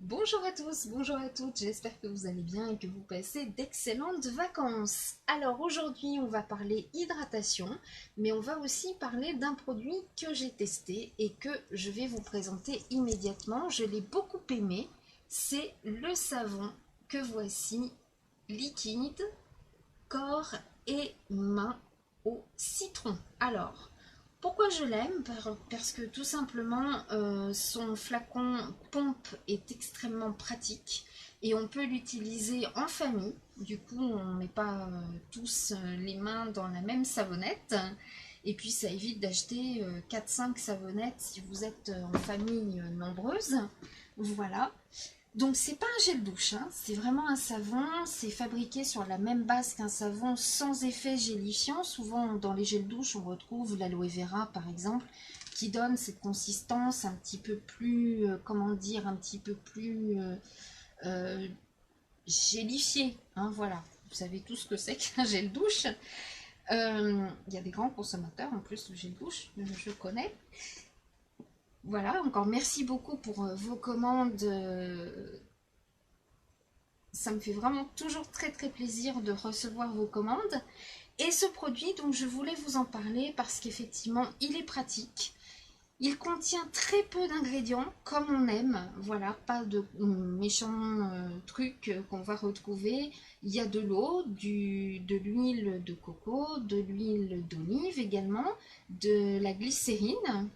Bonjour à tous, bonjour à toutes, j'espère que vous allez bien et que vous passez d'excellentes vacances. Alors aujourd'hui on va parler hydratation, mais on va aussi parler d'un produit que j'ai testé et que je vais vous présenter immédiatement. Je l'ai beaucoup aimé, c'est le savon que voici, liquide, corps et main au citron. Alors, pourquoi je l'aime? Parce que tout simplement, son flacon pompe est extrêmement pratique et on peut l'utiliser en famille. Du coup, on ne met pas tous les mains dans la même savonnette. Et puis, ça évite d'acheter 4-5 savonnettes si vous êtes en famille nombreuse. Voilà. Donc c'est pas un gel douche, hein, c'est vraiment un savon, c'est fabriqué sur la même base qu'un savon sans effet gélifiant. Souvent dans les gels douche on retrouve l'aloe vera par exemple, qui donne cette consistance un petit peu plus, comment dire, un petit peu plus euh, gélifiée, hein, voilà. Vous savez tout ce que c'est qu'un gel douche. Il y a des grands consommateurs en plus, le gel douche, je connais. Voilà, encore merci beaucoup pour vos commandes. Ça me fait vraiment toujours très très plaisir de recevoir vos commandes. Et ce produit, donc je voulais vous en parler parce qu'effectivement, il est pratique. Il contient très peu d'ingrédients, comme on aime. Voilà, pas de méchants trucs qu'on va retrouver. Il y a de l'eau, de l'huile de coco, de l'huile d'olive également, de la glycérine,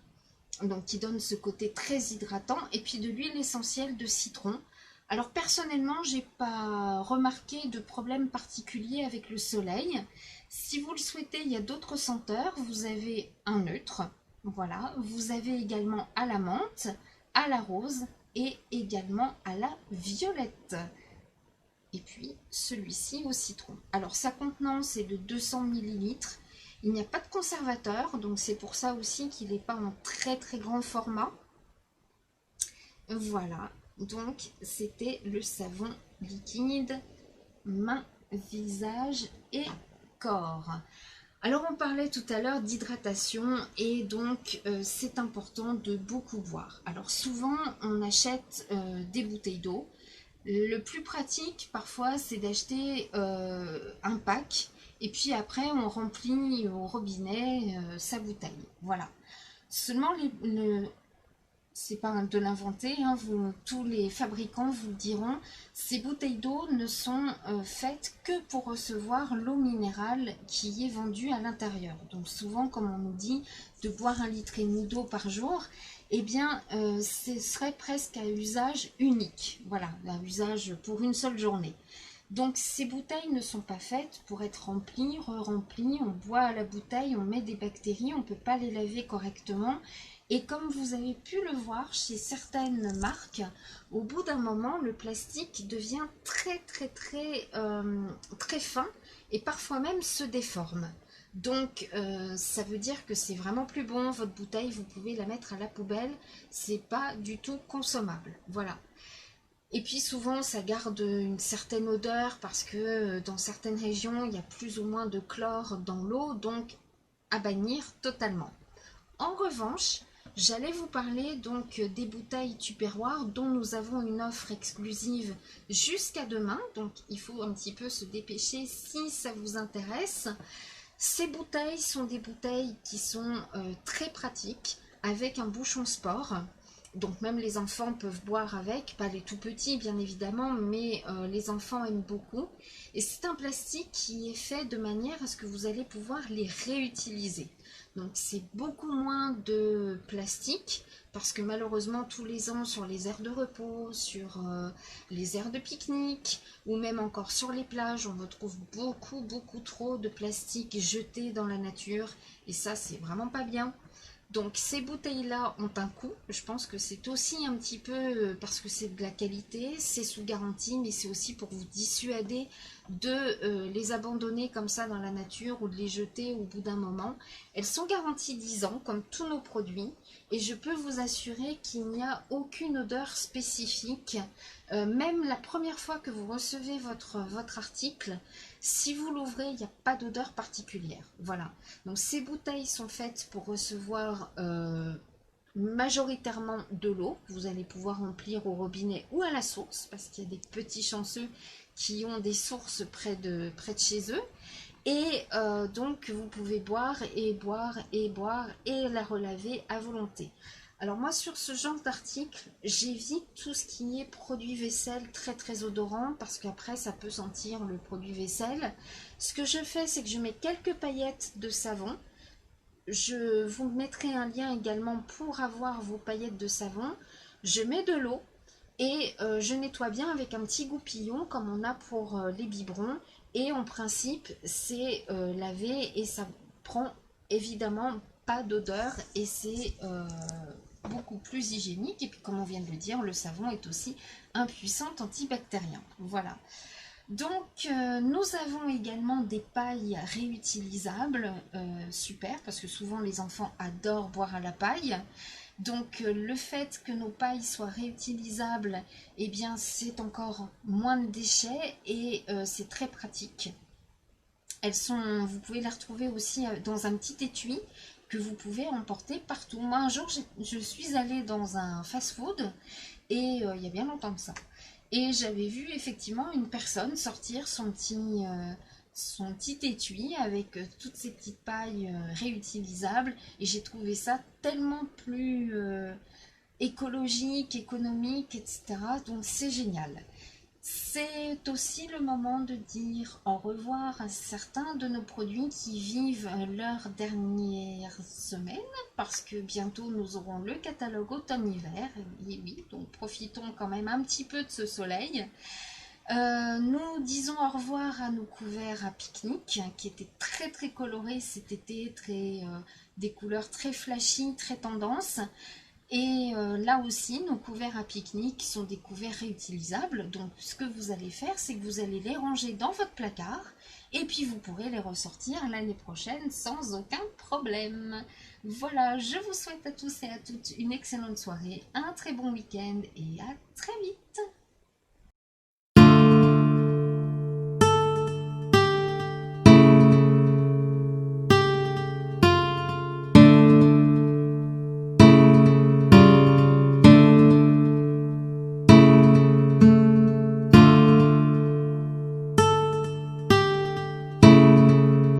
donc qui donne ce côté très hydratant, et puis de l'huile essentielle de citron. Alors personnellement, j'ai pas remarqué de problème particulier avec le soleil. Si vous le souhaitez, il y a d'autres senteurs. Vous avez un neutre, voilà. Vous avez également à la menthe, à la rose et également à la violette. Et puis celui-ci au citron. Alors sa contenance est de 200 millilitres. Il n'y a pas de conservateur, donc c'est pour ça aussi qu'il n'est pas en très très grand format. Voilà, donc c'était le savon liquide main, visage et corps. Alors on parlait tout à l'heure d'hydratation et donc c'est important de beaucoup boire. Alors souvent on achète des bouteilles d'eau. Le plus pratique parfois c'est d'acheter un pack et puis après on remplit au robinet sa bouteille. Voilà. Seulement c'est pas de l'inventer, hein, tous les fabricants vous le diront, ces bouteilles d'eau ne sont faites que pour recevoir l'eau minérale qui est vendue à l'intérieur. Donc souvent, comme on nous dit de boire 1,5 litre d'eau par jour, eh bien, ce serait presque à usage unique. Voilà, un usage pour une seule journée. Donc ces bouteilles ne sont pas faites pour être remplies, re-remplies, on boit à la bouteille, on met des bactéries, on ne peut pas les laver correctement. Et comme vous avez pu le voir chez certaines marques, au bout d'un moment, le plastique devient très très très très fin et parfois même se déforme. Donc ça veut dire que c'est vraiment plus bon, votre bouteille, vous pouvez la mettre à la poubelle, c'est pas du tout consommable. Voilà. Et puis souvent, ça garde une certaine odeur parce que dans certaines régions, il y a plus ou moins de chlore dans l'eau, donc à bannir totalement. En revanche, j'allais vous parler donc des bouteilles Tupperware dont nous avons une offre exclusive jusqu'à demain, donc il faut un petit peu se dépêcher si ça vous intéresse. Ces bouteilles sont des bouteilles qui sont très pratiques avec un bouchon sport. Donc même les enfants peuvent boire avec, pas les tout petits bien évidemment, mais les enfants aiment beaucoup. Et c'est un plastique qui est fait de manière à ce que vous allez pouvoir les réutiliser. Donc c'est beaucoup moins de plastique parce que malheureusement tous les ans sur les aires de repos, sur les aires de pique-nique ou même encore sur les plages, on retrouve beaucoup trop de plastique jeté dans la nature et ça c'est vraiment pas bien. Donc ces bouteilles-là ont un coût. Je pense que c'est aussi un petit peu parce que c'est de la qualité, c'est sous garantie, mais c'est aussi pour vous dissuader de les abandonner comme ça dans la nature ou de les jeter au bout d'un moment. Elles sont garanties 10 ans, comme tous nos produits, et je peux vous assurer qu'il n'y a aucune odeur spécifique. Même la première fois que vous recevez votre article, si vous l'ouvrez, il n'y a pas d'odeur particulière. Voilà. Donc ces bouteilles sont faites pour recevoir majoritairement de l'eau. Vous allez pouvoir remplir au robinet ou à la source, parce qu'il y a des petits chanceux qui ont des sources près de chez eux. Et donc vous pouvez boire et boire et boire et la relaver à volonté. Alors moi sur ce genre d'article, j'évite tout ce qui est produit vaisselle très très odorant parce qu'après ça peut sentir le produit vaisselle. Ce que je fais, c'est que je mets quelques paillettes de savon. Je vous mettrai un lien également pour avoir vos paillettes de savon. Je mets de l'eau et je nettoie bien avec un petit goupillon comme on a pour les biberons. Et en principe, c'est lavé et ça prend évidemment pas d'odeur et c'est beaucoup plus hygiénique. Et puis comme on vient de le dire, le savon est aussi un puissant antibactérien. Voilà. Donc nous avons également des pailles réutilisables, super, parce que souvent les enfants adorent boire à la paille. Donc le fait que nos pailles soient réutilisables, eh bien c'est encore moins de déchets et c'est très pratique. Vous pouvez les retrouver aussi dans un petit étui que vous pouvez emporter partout. Moi un jour je suis allée dans un fast-food et il y a bien longtemps que ça. Et j'avais vu effectivement une personne sortir son petit étui avec toutes ces petites pailles réutilisables. Et j'ai trouvé ça tellement plus écologique, économique, etc. Donc c'est génial. C'est aussi le moment de dire au revoir à certains de nos produits qui vivent leur dernière semaine parce que bientôt nous aurons le catalogue automne-hiver. Et oui, donc profitons quand même un petit peu de ce soleil. Nous disons au revoir à nos couverts à pique-nique qui étaient très très colorés cet été, des couleurs très flashy, très tendance. Et là aussi, nos couverts à pique-nique sont des couverts réutilisables. Donc, ce que vous allez faire, c'est que vous allez les ranger dans votre placard. Et puis, vous pourrez les ressortir l'année prochaine sans aucun problème. Voilà, je vous souhaite à tous et à toutes une excellente soirée, un très bon week-end et à très vite.